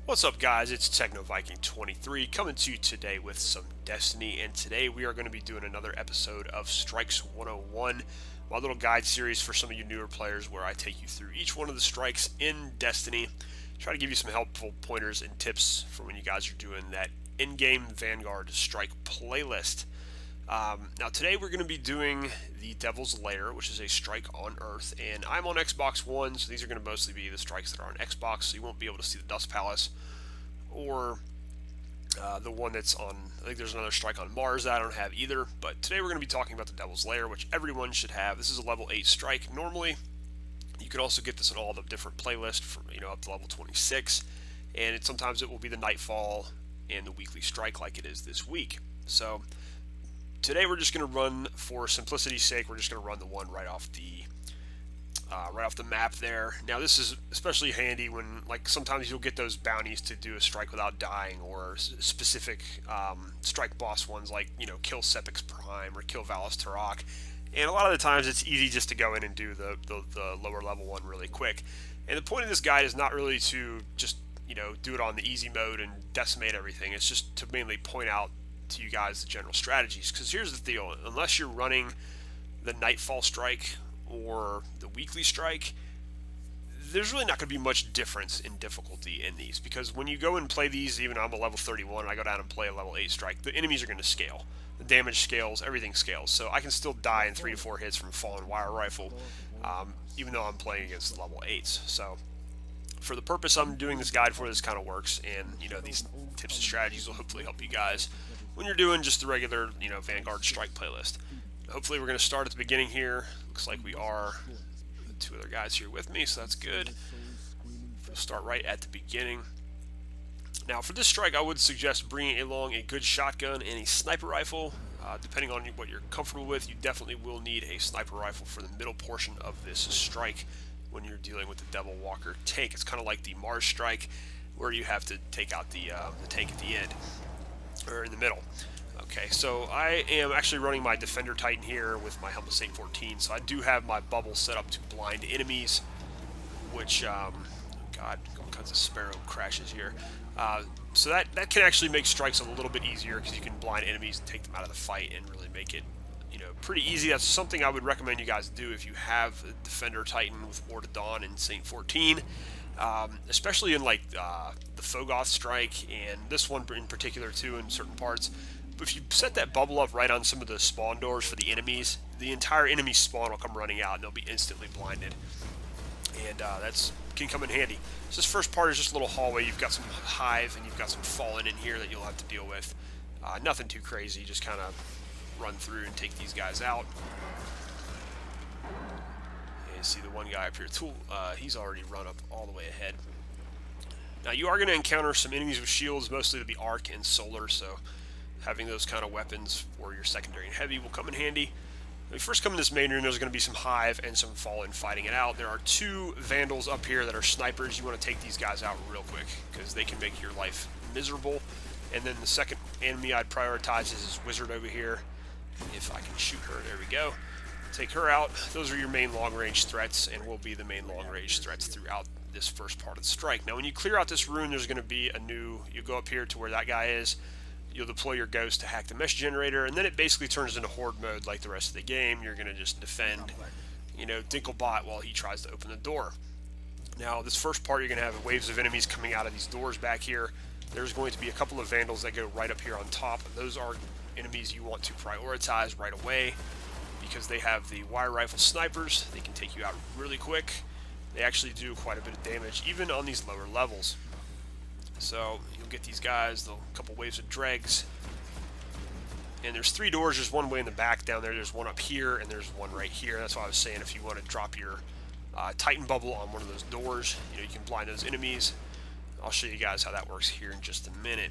What's up, guys? It's TechnoViking23 coming to you today with some Destiny, and today we are going to be doing another episode of Strikes 101, my little guide series for some of you newer players where I take you through each one of the strikes in Destiny, try to give you some helpful pointers and tips for when you guys are doing that in-game Vanguard strike playlist. Now today we're going to be doing the Devil's Lair, which is a strike on Earth, and I'm on Xbox One, so these are going to mostly be the strikes that are on Xbox, so you won't be able to see the Dust Palace, or the one that's on, I think there's another strike on Mars that I don't have either, but today we're going to be talking about the Devil's Lair, which everyone should have. This is a level 8 strike. Normally, you can also get this on all the different playlists, from, up to level 26, and sometimes it will be the Nightfall and the weekly strike like it is this week. So today we're just going to run, for simplicity's sake, we're just going to run the one right off the map there. Now this is especially handy when, like, sometimes you'll get those bounties to do a strike without dying, or specific strike boss ones like, kill Sepiks Prime or kill Valis Tarak. And a lot of the times it's easy just to go in and do the lower level one really quick. And the point of this guide is not really to just, do it on the easy mode and decimate everything. It's just to mainly point out to you guys the general strategies, because here's the deal: unless you're running the Nightfall strike or the weekly strike, there's really not going to be much difference in difficulty in these, because when you go and play these, even I'm a level 31 and I go down and play a level 8 strike, the enemies are going to scale, the damage scales, everything scales, so I can still die in 3 to 4 hits from a Fallen Wire Rifle, even though I'm playing against the level 8s. So for the purpose I'm doing this guide for, this kind of works, and these tips and strategies will hopefully help you guys when you're doing just the regular, Vanguard strike playlist. Hopefully we're going to start at the beginning here. Looks like we are. The 2 other guys here with me, so that's good. We'll start right at the beginning. Now for this strike, I would suggest bringing along a good shotgun and a sniper rifle. Depending on what you're comfortable with, you definitely will need a sniper rifle for the middle portion of this strike when you're dealing with the Devil Walker tank. It's kind of like the Mars strike, where you have to take out the tank at the end, or in the middle. Okay, so I am actually running my Defender Titan here with my helmet Saint 14, so I do have my bubble set up to blind enemies, which, God, all kinds of Sparrow crashes here. So that can actually make strikes a little bit easier, because you can blind enemies and take them out of the fight and really make it, pretty easy. That's something I would recommend you guys do if you have a Defender Titan with War to Dawn and Saint 14. Especially in like the Fogoth strike, and this one in particular too in certain parts. But if you set that bubble up right on some of the spawn doors for the enemies, the entire enemy spawn will come running out and they'll be instantly blinded, and that's can come in handy. So this first part is just a little hallway. You've got some Hive and you've got some Fallen in here that you'll have to deal with. Nothing too crazy, just kind of run through and take these guys out. And see the one guy up here, he's already run up all the way ahead. Now you are going to encounter some enemies with shields, mostly to be arc and solar, so having those kind of weapons for your secondary and heavy will come in handy. When you first come in this main room, there's going to be some Hive and some Fallen fighting it out. There are 2 Vandals up here that are snipers. You want to take these guys out real quick, because they can make your life miserable. And then the second enemy I'd prioritize is this Wizard over here. If I can shoot her, there we go. Take her out. Those are your main long-range threats, and will be the main long-range threats throughout this first part of the strike. Now when you clear out this rune, there's going to be you go up here to where that guy is. You'll deploy your ghost to hack the mesh generator, and then it basically turns into horde mode like the rest of the game. You're going to just defend, Dinklebot while he tries to open the door. Now this first part, you're going to have waves of enemies coming out of these doors back here. There's going to be a couple of Vandals that go right up here on top. Those are enemies you want to prioritize right away, because they have the wire rifle snipers. They can take you out really quick. They actually do quite a bit of damage, even on these lower levels. So you'll get these guys, a couple waves of dregs. And there's 3 doors. There's one way in the back down there. There's one up here, and there's one right here. That's why I was saying, if you want to drop your Titan bubble on one of those doors, you can blind those enemies. I'll show you guys how that works here in just a minute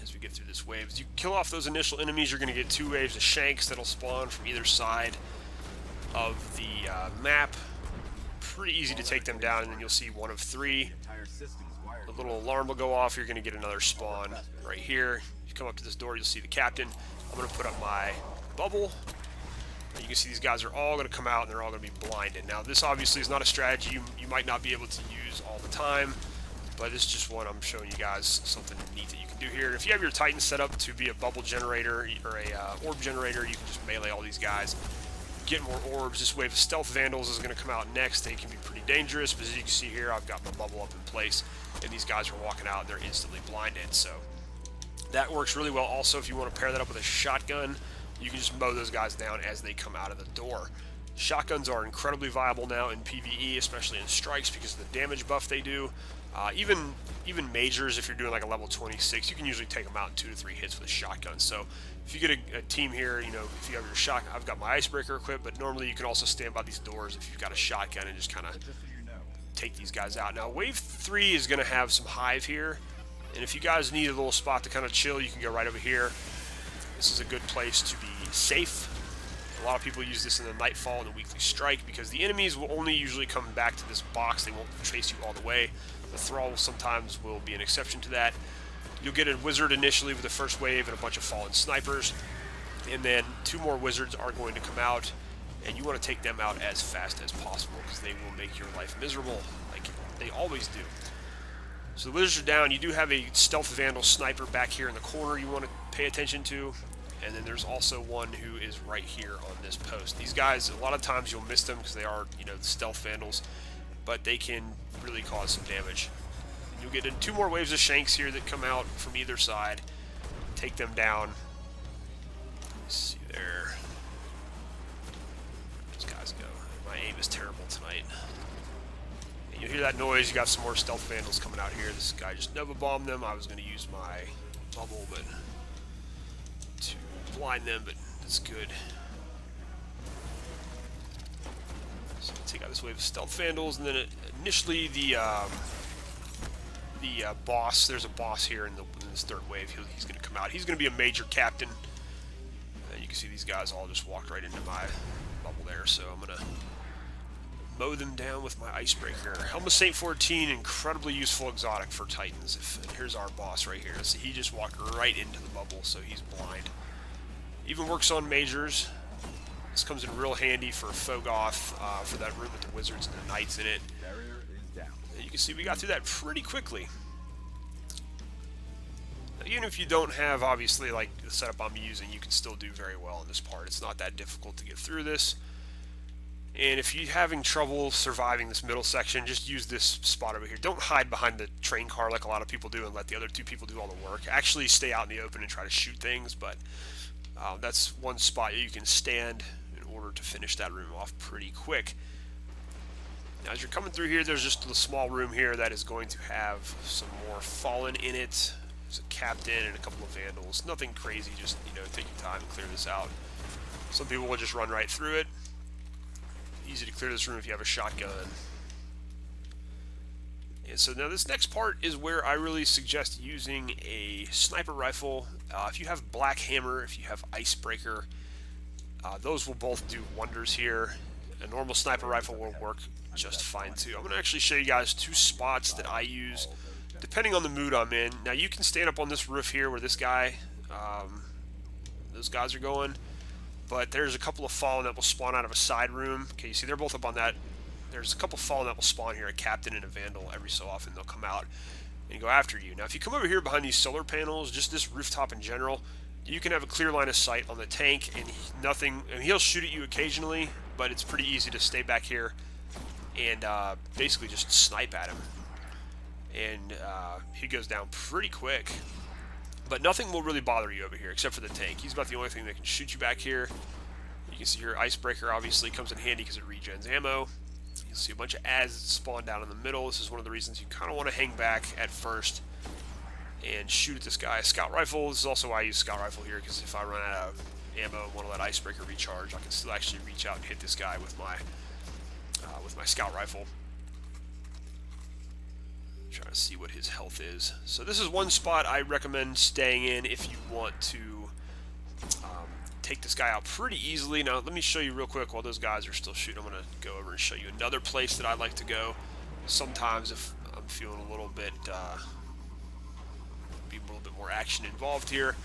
as we get through this wave. As you kill off those initial enemies, you're going to get 2 waves of Shanks that'll spawn from either side of the map. Pretty easy to take them down, and then you'll see 1 of 3. The little alarm will go off. You're going to get another spawn right here. You come up to this door, you'll see the captain. I'm going to put up my bubble. And you can see these guys are all going to come out, and they're all going to be blinded. Now this obviously is not a strategy you might not be able to use all the time. But this is just one I'm showing you guys something neat that you can do here. And if you have your Titan set up to be a bubble generator or a orb generator, you can just melee all these guys. Get more orbs. This wave of stealth vandals is going to come out next. They can be pretty dangerous, but as you can see here, I've got my bubble up in place, and these guys are walking out and they're instantly blinded. So that works really well. Also, if you want to pair that up with a shotgun, you can just mow those guys down as they come out of the door. Shotguns are incredibly viable now in PvE, especially in strikes, because of the damage buff they do. Even majors, if you're doing like a level 26, you can usually take them out in 2 to 3 hits with a shotgun. So if you get a team here, you know, if you have your shotgun, I've got my icebreaker equipped, but normally you can also stand by these doors if you've got a shotgun and just kind of take these guys out. Now, wave 3 is going to have some hive here, and if you guys need a little spot to kind of chill, you can go right over here. This is a good place to be safe. A lot of people use this in the Nightfall and the Weekly Strike because the enemies will only usually come back to this box. They won't chase you all the way. The Thrall sometimes will be an exception to that. You'll get a wizard initially with the first wave and a bunch of fallen snipers, and then 2 more wizards are going to come out, and you want to take them out as fast as possible because they will make your life miserable, like they always do. So the wizards are down. You do have a stealth vandal sniper back here in the corner you want to pay attention to, and then there's also one who is right here on this post. These guys, a lot of times you'll miss them because they are, you know, the stealth vandals, but they can really cause some damage. And you'll get 2 more waves of shanks here that come out from either side. Take them down. Let's see there. Those guys go. My aim is terrible tonight. And you'll hear that noise. You got some more stealth vandals coming out here. This guy just Nova bombed them. I was going to use my bubble, but to blind them, but it's good. So take out this wave of stealth vandals, and then initially the boss. There's a boss here in this 3rd wave. He's going to come out. He's going to be a major captain. And you can see these guys all just walked right into my bubble there. So I'm going to mow them down with my icebreaker. Helm of Saint 14, incredibly useful exotic for Titans. And here's our boss right here. See, he just walked right into the bubble, so he's blind. Even works on majors. This comes in real handy for Fogoth, for that room with the wizards and the knights in it. Barrier is down. You can see we got through that pretty quickly. Now, even if you don't have, obviously, like the setup I'm using, you can still do very well in this part. It's not that difficult to get through this. And if you're having trouble surviving this middle section, just use this spot over here. Don't hide behind the train car like a lot of people do and let the other 2 people do all the work. Actually stay out in the open and try to shoot things, but that's one spot you can stand in order to finish that room off pretty quick. Now, as you're coming through here, there's just a small room here that is going to have some more Fallen in it. There's a captain and a couple of vandals. Nothing crazy, just, you know, take your time and clear this out. Some people will just run right through it. Easy to clear this room if you have a shotgun. And so now this next part is where I really suggest using a sniper rifle. If you have Black Hammer, if you have Icebreaker, those will both do wonders here. A normal sniper rifle will work just fine too. I'm going to actually show you guys 2 spots that I use depending on the mood I'm in. Now you can stand up on this roof here where this guy, those guys are going. But there's a couple of Fallen that will spawn out of a side room. Okay, you see they're both up on that. There's a couple Fallen that will spawn here, a Captain and a Vandal. Every so often they'll come out and go after you. Now if you come over here behind these solar panels, just this rooftop in general, you can have a clear line of sight on the tank, and he'll shoot at you occasionally, but it's pretty easy to stay back here and basically just snipe at him. And he goes down pretty quick. But nothing will really bother you over here except for the tank. He's about the only thing that can shoot you back here. You can see here Icebreaker obviously comes in handy because it regens ammo. You'll see a bunch of ads that spawn down in the middle. This is one of the reasons you kind of want to hang back at first and shoot at this guy. Scout Rifle, this is also why I use Scout Rifle here, because if I run out of ammo and want to let Icebreaker recharge, I can still actually reach out and hit this guy with my Scout Rifle. Trying to see what his health is. So this is one spot I recommend staying in if you want to take this guy out pretty easily. Now let me show you real quick while those guys are still shooting. I'm going to go over and show you another place that I like to go. Sometimes if I'm feeling a little bit more action involved here,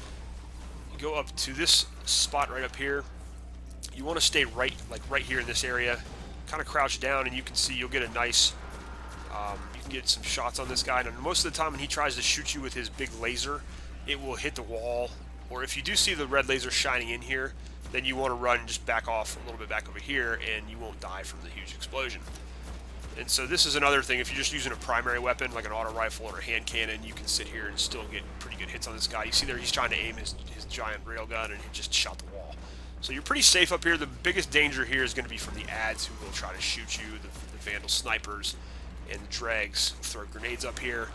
you go up to this spot right up here. You want to stay right here in this area, kind of crouch down, and you can see you'll get a nice you can can get some shots on this guy. And most of the time when he tries to shoot you with his big laser, it will hit the wall. Or if you do see the red laser shining in here, then you want to run, just back off a little bit back over here, and you won't die from the huge explosion. And so this is another thing. If you're just using a primary weapon like an auto rifle or a hand cannon, you can sit here and still get pretty good hits on this guy. You see there, he's trying to aim his giant railgun, and he just shot the wall. So you're pretty safe up here. The biggest danger here is going to be from the ads who will try to shoot you, the Vandal snipers, and the dregs throw grenades up here.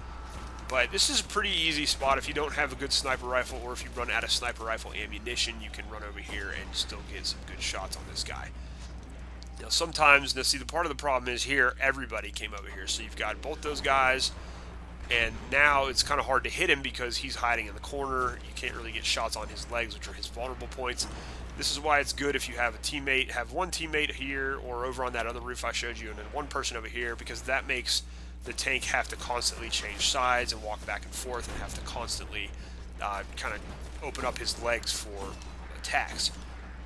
But this is a pretty easy spot. If you don't have a good sniper rifle, or if you run out of sniper rifle ammunition, you can run over here and still get some good shots on this guy. Now sometimes, see, the part of the problem is here, everybody came over here. So you've got both those guys, and now it's kind of hard to hit him because he's hiding in the corner. You can't really get shots on his legs, which are his vulnerable points. This is why it's good if you have a teammate, have one teammate here or over on that other roof I showed you, and then one person over here, because that makes the tank have to constantly change sides and walk back and forth and have to constantly kind of open up his legs for attacks.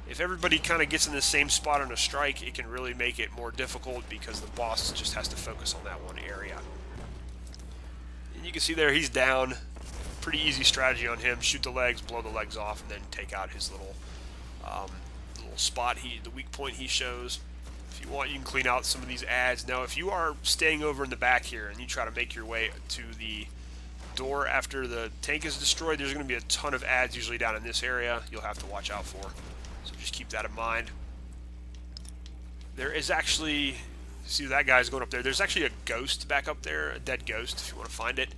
If everybody kind of gets in the same spot on a strike, it can really make it more difficult because the boss just has to focus on that one area. And you can see there, he's down. Pretty easy strategy on him. Shoot the legs, blow the legs off, and then take out his little spot, the weak point he shows. If you want, you can clean out some of these ads. Now, if you are staying over in the back here and you try to make your way to the door after the tank is destroyed, there's going to be a ton of ads usually down in this area you'll have to watch out for. So just keep that in mind. There is actually, see that guy's going up there, there's actually a ghost back up there, a dead ghost if you want to find it.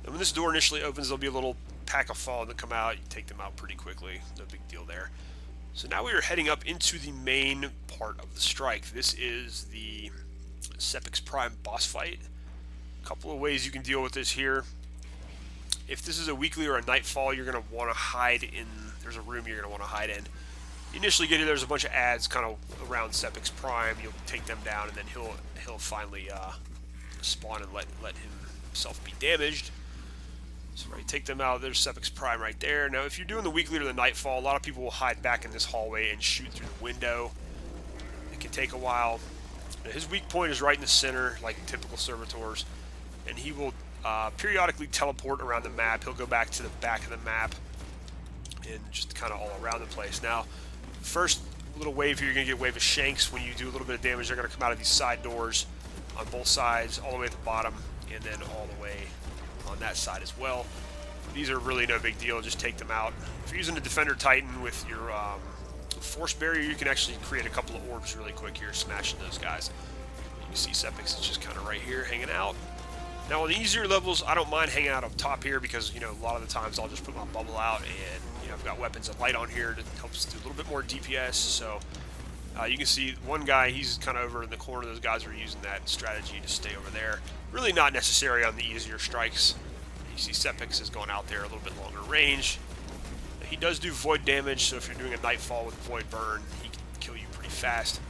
And when this door initially opens, there'll be a little pack of Fallen that come out. You take them out pretty quickly, no big deal there. So now we are heading up into the main part of the strike. This is the Sepiks Prime boss fight. A couple of ways you can deal with this here. If this is a weekly or a nightfall, you're going to want to hide in, there's a room you're going to want to hide in. You initially get here, there's a bunch of ads kind of around Sepiks Prime. You'll take them down, and then he'll finally spawn and let himself be damaged. So right, take them out. There's Sepiks Prime right there. Now, if you're doing the weekly or the nightfall, a lot of people will hide back in this hallway and shoot through the window. It can take a while. Now, his weak point is right in the center, like typical servitors, and he will periodically teleport around the map. He'll go back to the back of the map and just kind of all around the place. Now, first little wave here, you're going to get a wave of shanks. When you do a little bit of damage, they're going to come out of these side doors on both sides, all the way at the bottom, and then all the way on that side as well. These are really no big deal, just take them out. If you're using a Defender Titan with your Force Barrier, you can actually create a couple of orbs really quick here, smashing those guys. You can see Sepiks is just kind of right here hanging out. Now on the easier levels, I don't mind hanging out up top here because, you know, a lot of the times I'll just put my bubble out, and, you know, I've got weapons of light on here that helps do a little bit more DPS. So you can see one guy, he's kind of over in the corner. Those guys are using that strategy to stay over there. Really not necessary on the easier strikes. You see Sepiks is going out there a little bit longer range. He does do void damage, so if you're doing a nightfall with void burn, he can kill you pretty fast.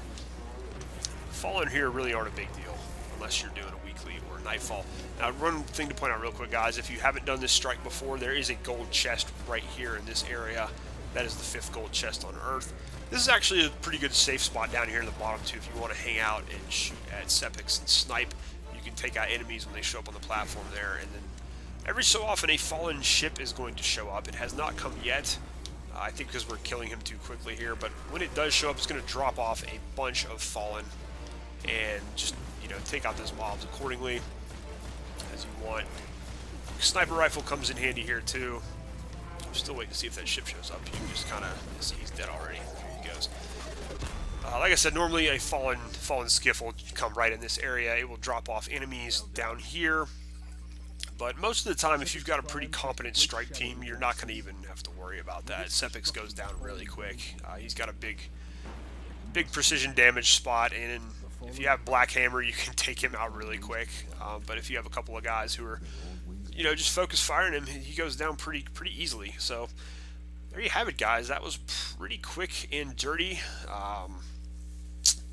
Fallen here really aren't a big deal unless you're doing a weekly or a nightfall. Now, one thing to point out real quick, guys, if you haven't done this strike before, there is a gold chest right here in this area. That is the 5th gold chest on Earth. This is actually a pretty good safe spot down here in the bottom, too, if you want to hang out and shoot at Sepiks and snipe. You can take out enemies when they show up on the platform there, and then every so often a Fallen ship is going to show up. It has not come yet, I think because we're killing him too quickly here, but when it does show up, it's going to drop off a bunch of Fallen and just, you know, take out those mobs accordingly as you want. Sniper rifle comes in handy here too. I'm still waiting to see if that ship shows up. You can just kind of see he's dead already. There he goes. Like I said, normally a fallen skiff will come right in this area. It will drop off enemies down here. But most of the time, if you've got a pretty competent strike team, you're not going to even have to worry about that. Sepiks goes down really quick. He's got a big precision damage spot, and if you have Black Hammer, you can take him out really quick. But if you have a couple of guys who are, you know, just focus firing him, he goes down pretty easily. So there you have it, guys. That was pretty quick and dirty.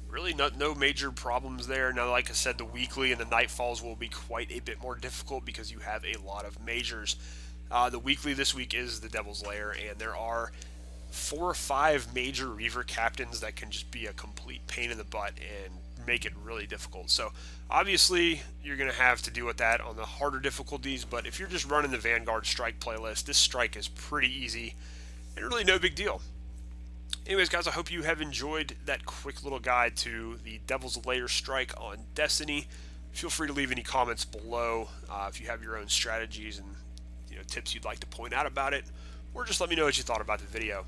Really no major problems there. Now, like I said, the weekly and the nightfalls will be quite a bit more difficult because you have a lot of majors. The weekly this week is the Devil's Lair, and there are 4 or 5 major Reaver captains that can just be a complete pain in the butt and make it really difficult. So obviously you're going to have to deal with that on the harder difficulties, but if you're just running the Vanguard Strike playlist, this strike is pretty easy and really no big deal. Anyways, guys, I hope you have enjoyed that quick little guide to the Devil's Lair strike on Destiny. Feel free to leave any comments below if you have your own strategies and tips you'd like to point out about it, or just let me know what you thought about the video.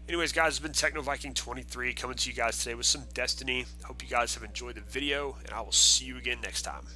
Anyways, guys, it's been TechnoViking23 coming to you guys today with some Destiny. Hope you guys have enjoyed the video, and I will see you again next time.